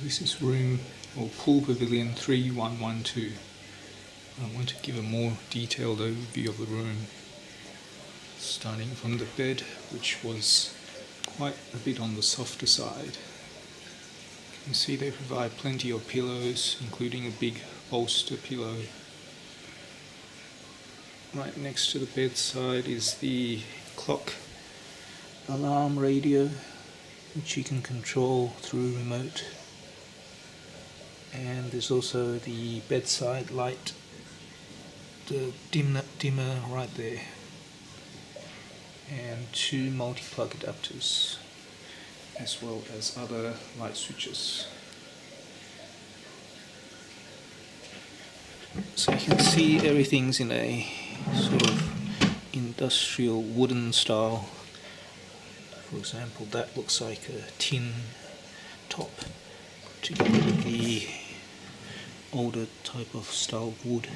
This is room or Pool Pavilion 3112. I want to give a more detailed overview of the room, starting from the bed, which was quite a bit on the softer side. You see they provide plenty of pillows, including a big bolster pillow. Right next to the bedside is the clock alarm radio, which you can control through remote. And there's also the bedside light, the dimmer right there, and two multi-plug adapters, as well as other light switches. So you can see everything's in a sort of industrial wooden style. For example, that looks like a tin top together with the older type of style of wood.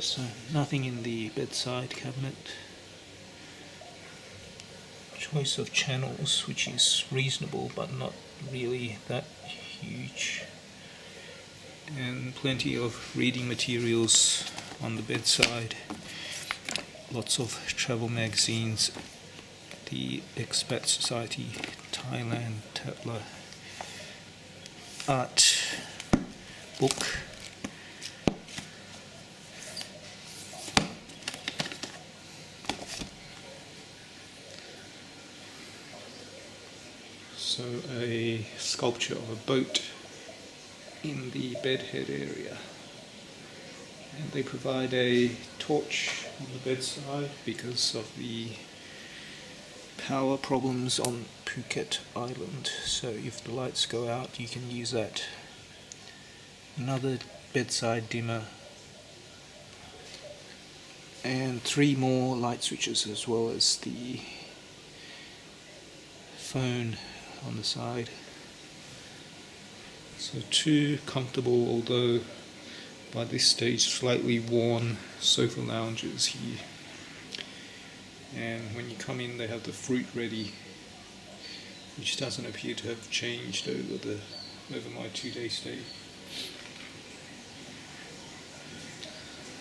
So nothing in the bedside cabinet. Choice of channels, which is reasonable but not really that huge, and plenty of reading materials on the bedside. Lots of travel magazines, the Expat Society, Thailand, Tatler, art book, so a sculpture of a boat in the bedhead area, and they provide a torch on the bedside because of the power problems on Phuket Island, so if the lights go out you can use that. Another bedside dimmer and three more light switches, as well as the phone on the side. So two comfortable, although by this stage slightly worn, sofa lounges here. And when you come in they have the fruit ready, which doesn't appear to have changed over my 2-day stay.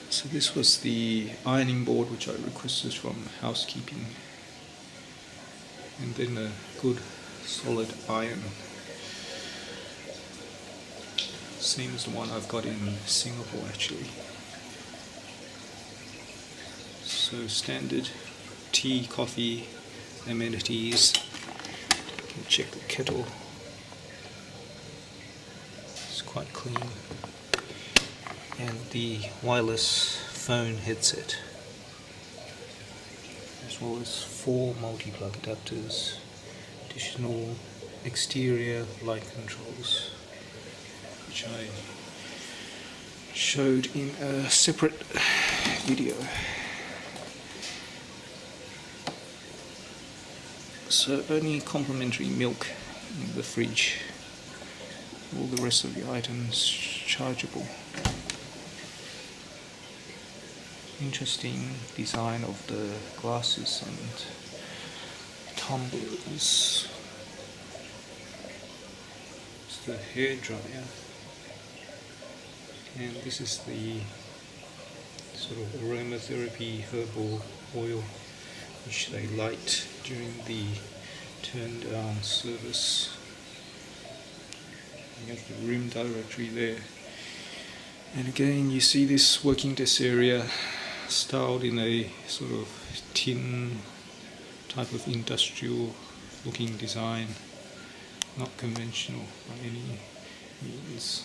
So this was the ironing board which I requested from housekeeping, and then a good solid iron, same as the one I've got in Singapore actually. So standard tea, coffee, amenities. You can check the kettle, it's quite clean, and the wireless phone headset, as well as 4 multi-plug adapters, additional exterior light controls, which I showed in a separate video. So only complimentary milk in the fridge, all the rest of the items chargeable. Interesting design of the glasses and tumblers. It's the hair dryer, and this is the sort of aromatherapy herbal oil which they light during the turn down service. You have the room directory there, and again you see this working desk area styled in a sort of tin type of industrial looking design, not conventional by any means.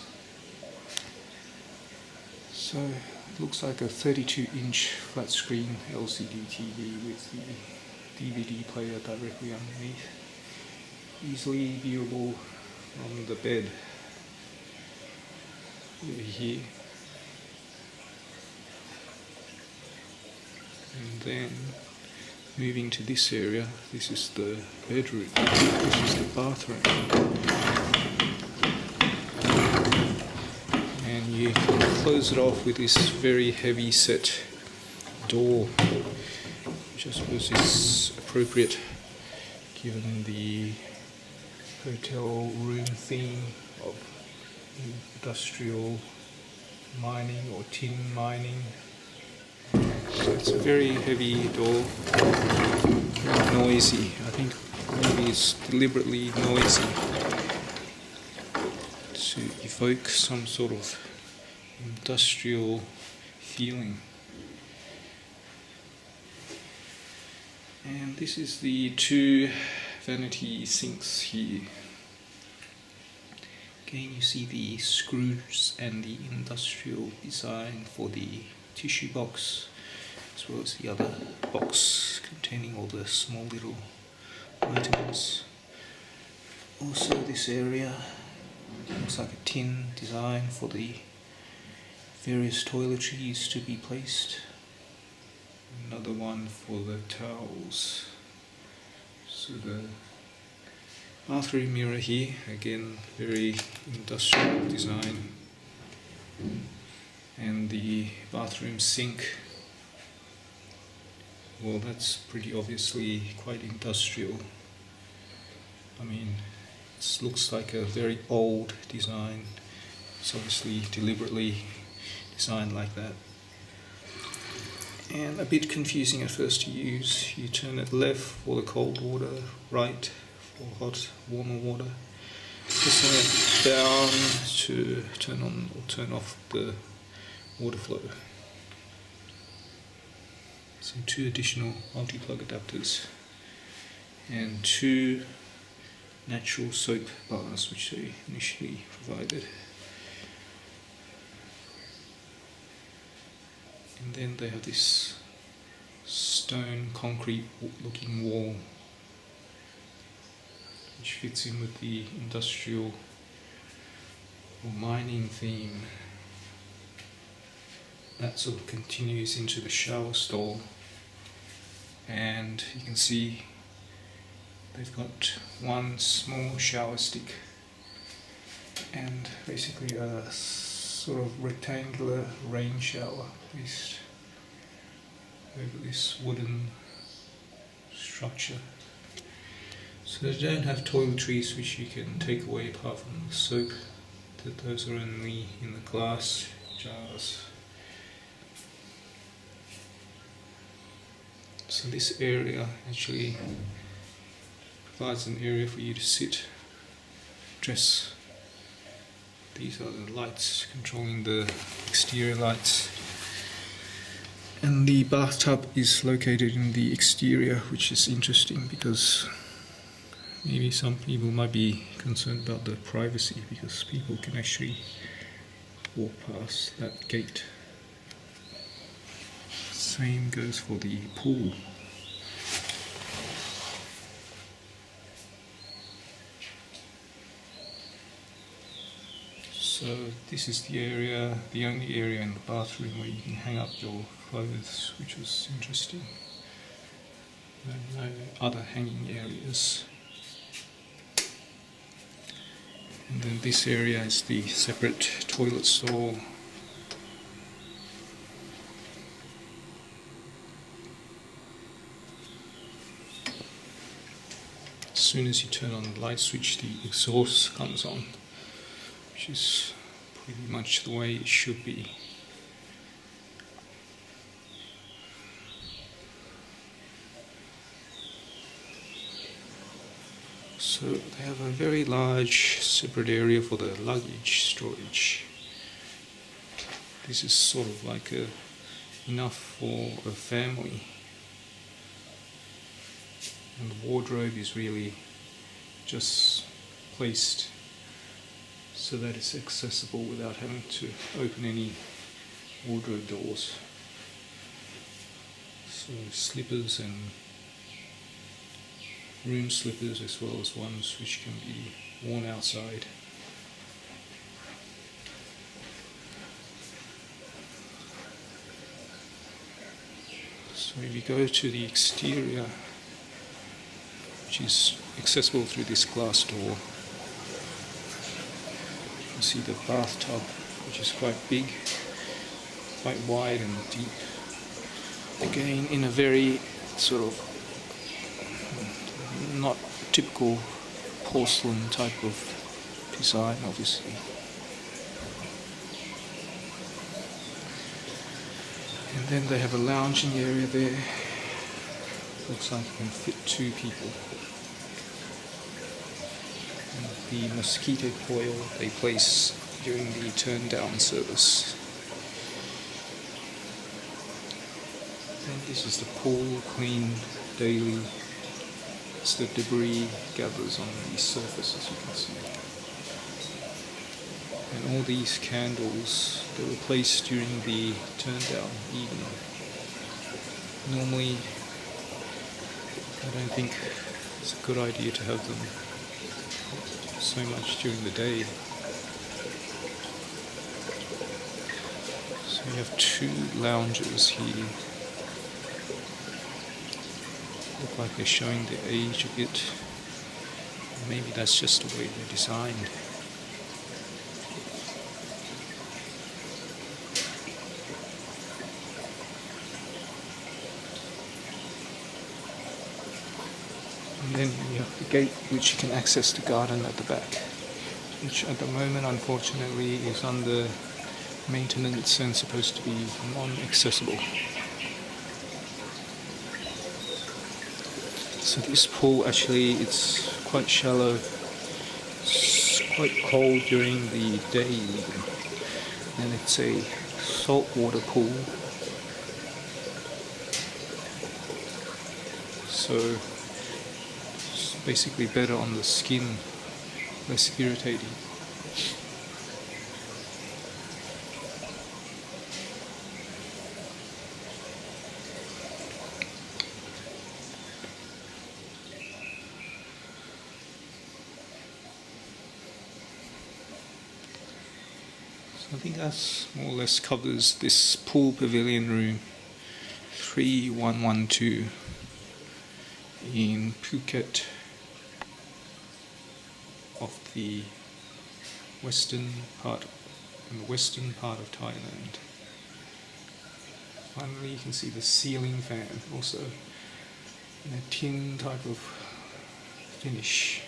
So it looks like a 32-inch flat screen LCD TV with the DVD player directly underneath, easily viewable from the bed over here. And then moving to this area, this is the bedroom, this is the bathroom, and you can close it off with this very heavy set door, which I suppose is appropriate given the hotel room theme of industrial mining or tin mining. So it's a very heavy door, very noisy. I think maybe it's deliberately noisy to evoke some sort of industrial feeling. And this is the two vanity sinks here. Again, you see the screws and the industrial design for the tissue box, as well as the other box containing all the small little items. Also, this area looks like a tin design for the various toiletries to be placed. Another one for the towels. So the bathroom mirror here, again very industrial design. And the bathroom sink, well, that's pretty obviously quite industrial. I mean, it looks like a very old design. It's obviously deliberately designed like that. And a bit confusing at first to use. You turn it left for the cold water, right for hot, warmer water. Just turn it down to turn on or turn off the water flow. So two additional multi-plug adapters and two natural soap bars which they initially provided. And then they have this stone concrete looking wall which fits in with the industrial or mining theme. That sort of continues into the shower stall, and you can see they've got one small shower stick and basically a sort of rectangular rain shower placed over this wooden structure. So they don't have toiletries which you can take away apart from the soap. Those are only in the glass jars. So this area actually provides an area for you to sit, dress. These are the lights controlling the exterior lights. And the bathtub is located in the exterior, which is interesting because maybe some people might be concerned about the privacy because people can actually walk past that gate. Same goes for the pool. So this is the area, the only area in the bathroom where you can hang up your clothes, which was interesting. There are no other hanging areas. And then this area is the separate toilet stall. As soon as you turn on the light switch, the exhaust comes on, which is pretty much the way it should be. So they have a very large separate area for the luggage storage. This is sort of like enough for a family. And the wardrobe is really just placed so that it's accessible without having to open any wardrobe doors. So slippers and room slippers as well as ones which can be worn outside. So if you go to the exterior, which is accessible through this glass door, you see the bathtub, which is quite big, quite wide and deep. Again, in a very sort of not typical porcelain type of design, obviously. And then they have a lounging area there. Looks like it can fit 2 people. And the mosquito coil they place during the turn down service. And this is the pool, clean daily. As the debris gathers on the surface, as you can see. And all these candles, they were placed during the turn down evening. Normally, I don't think it's a good idea to have them so much during the day. So we have 2 lounges here. Look like they're showing their age a bit. Maybe that's just the way they're designed. And then you have the gate which you can access the garden at the back, which at the moment unfortunately is under maintenance and supposed to be non-accessible. So this pool actually, it's quite shallow, it's quite cold during the day even, and it's a saltwater pool. So it's basically better on the skin, less irritating. I think that more or less covers this Pool Pavilion room 3112 in Phuket of the western part of Thailand. Finally, you can see the ceiling fan also in a tin type of finish.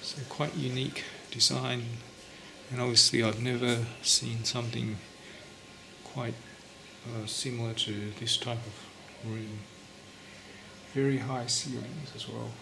So quite unique design, and obviously I've never seen something quite similar to this type of room. Very high ceilings as well.